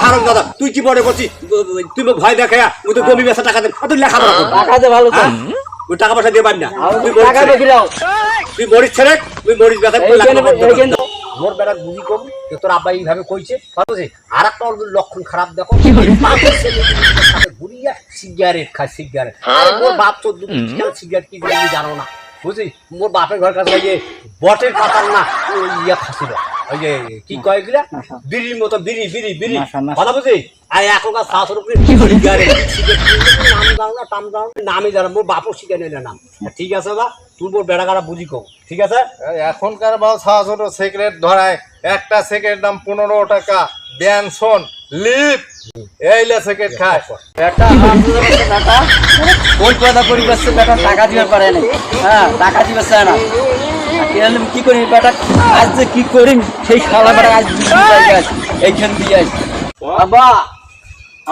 হারাম দাদা তুই কি মনে করছিস তুই ভয় দেখায়া ওই তো জমি বেচা টাকা দে তুই লেখাপড়া করবি টাকা দে ভালো তো ওই টাকা পয়সা দিয়ে পাবি না টাকা দেখি দাও তুই মরিচ ছেড়ে তুই মরিচ বেচা মোর বেড়া বুঝি কম তোর আব্বা এইভাবে কইছে আর একটা লক্ষণ খারাপ দেখো ঘুরিয়া সিগারেট খায় সিগারেট মোর বাপ তো সিগারেট কি জানো না বুঝলি মোর বাপের ঘর কাছে যে বটের পাতার না ওই ইয়া খাচ্ছিল ওই যে কি কয় গিলা বিড়ির মতো বিড়ি বিড়ি বিড়ি কথা বুঝি আর এখনকার শাশুর উপরে সিগারেট নাম জানো না টাম জানো নামই জানো মোর বাপও সিগারেট নিলে নাম ঠিক আছে বা তুই মোর বেড়া কারা বুঝি কম ঠিক আছে এখনকার বাল ছোট সিগারেট ধরায় একটা সিগারেট দাম 15 টাকা ব্যানসন লিপ এইলা সিগারেট খায় বেটা বেটা কোন কথা করি বসে বেটা টাকা দিবার পারে না হ্যাঁ টাকা দিবে চায় না কি করি বেটা আজ যে কি করি সেই খালা বেটা আজ এইখান দিয়ে আস আব্বা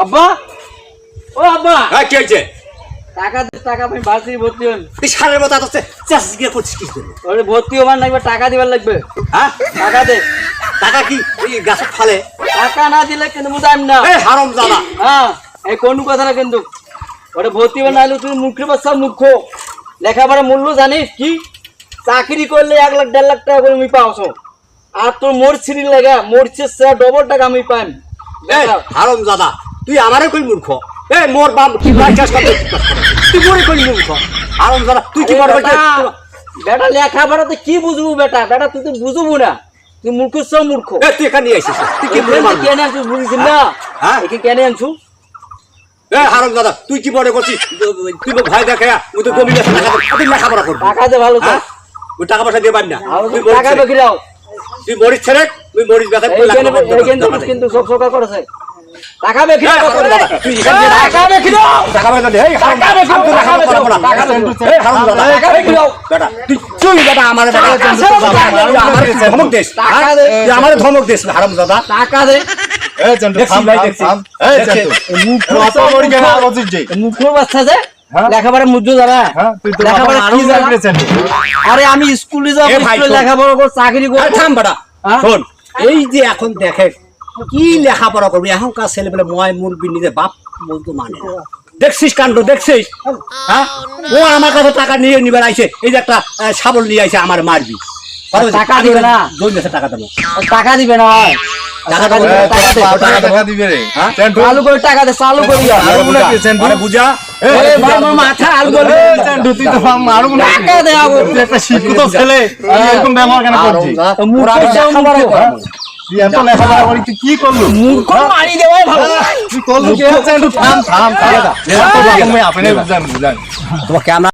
আব্বা ও আব্বা হ্যাঁ কি হয়েছে টাকা টাকা আমি বাসি ভর্তি হন তুই সারের মতো আছে চাষ গিয়ে করছিস কি করে ওরে ভর্তি হবার লাগবে টাকা দিবার লাগবে হ্যাঁ টাকা দে টাকা কি এই গাছের ফালে টাকা না দিলে কিন্তু বুঝাইম না এই হারাম দাদা হ্যাঁ এই কোন কথা না কিন্তু ওরে ভর্তি হবার না হলে তুই মুখের বাচ্চা মুখ লেখাপড়ার মূল্য জানিস কি চাকরি করলে 1 লাখ 1.5 লাখ টাকা করে আমি পাওছো আর তোর মোর ছিড়ি লাগা মোরছে ডবল টাকা আমি পাইম হারাম দাদা তুই আমারে কই মূর্খ এই মোর বাপ কি চাষ করতে তুই মোরে কই মূর্খ হারাম দাদা তুই কি মনে করছিস বেটা লেখাপড়াতে কি বুঝবো বেটা বেটা তুই তো বুঝবো না তুই মূর্খ সব মূর্খ তুই এখানে নিয়ে আসিস তুই কি কেনে আনছিস বুঝিস না হ্যাঁ একে কেনে আনছু হারাম দাদা তুই কি মনে করছিস তুই ভয় দেখায়া ওই তো জমি বেচা টাকা তুই লেখাপড়া করবি টাকা দে ভালো তো ওই টাকা পয়সা দিয়ে পাবি না টাকা দেখি দাও তুই মরিচ ছেড়ে তুই মরিচ বেচা কিন্তু সব সকা করেছে টাকা দেখি দাও তুই টাকা দেখি দাও টাকা পয়সা দে এই টাকা দেখি টাকা এই হারাম দাদা টাকা দেখি দাও বেটা তুই বেটা আমার বেটা আমার ধমক দেশ টাকা দে আমার ধমক দেশ হারাম দাদা টাকা দে এই চন্টু থাম থাম এই চন্টু মুখ কত বড় কেন আলোচিত যাই মুখের বাচ্চা যে লেখাপড়া মুদ্দু জানা তুই তো লেখাপড়া কি জানা চন্টু আরে আমি স্কুলে যাব স্কুলে লেখাপড়া করে চাকরি করব থাম বেটা শোন এই যে এখন দেখে কি লেখাপড়া করবি এখনকার ছেলেপেলে ময় মুরগি নিজে বাপ বলতো মানে না দেখছিস কাণ্ড দেখছিস হ্যাঁ ও আমার কাছে টাকা নিয়ে নিবার আইছে এই যে একটা শাবল নিয়ে আইছে আমার মারবি টাকা দিবে না জমি আছে টাকা দেবো টাকা দিবে না টাকা দিবে রে চন্টু চালু করে টাকা দে চালু করি আরে বুঝা এই মার মাথা আলু করে চন্টু তুই তো মারু না টাকা দে আগো একটা শিক্ষিত ছেলে এরকম ব্যবহার কেন করছিস তুই এত লেখাপড়া করি তুই কি করলু মূর্খ মারি দেওয়াই ভালো তুই করলু কি চন্টু থাম থাম আপনি বুঝান তোমাকে আমরা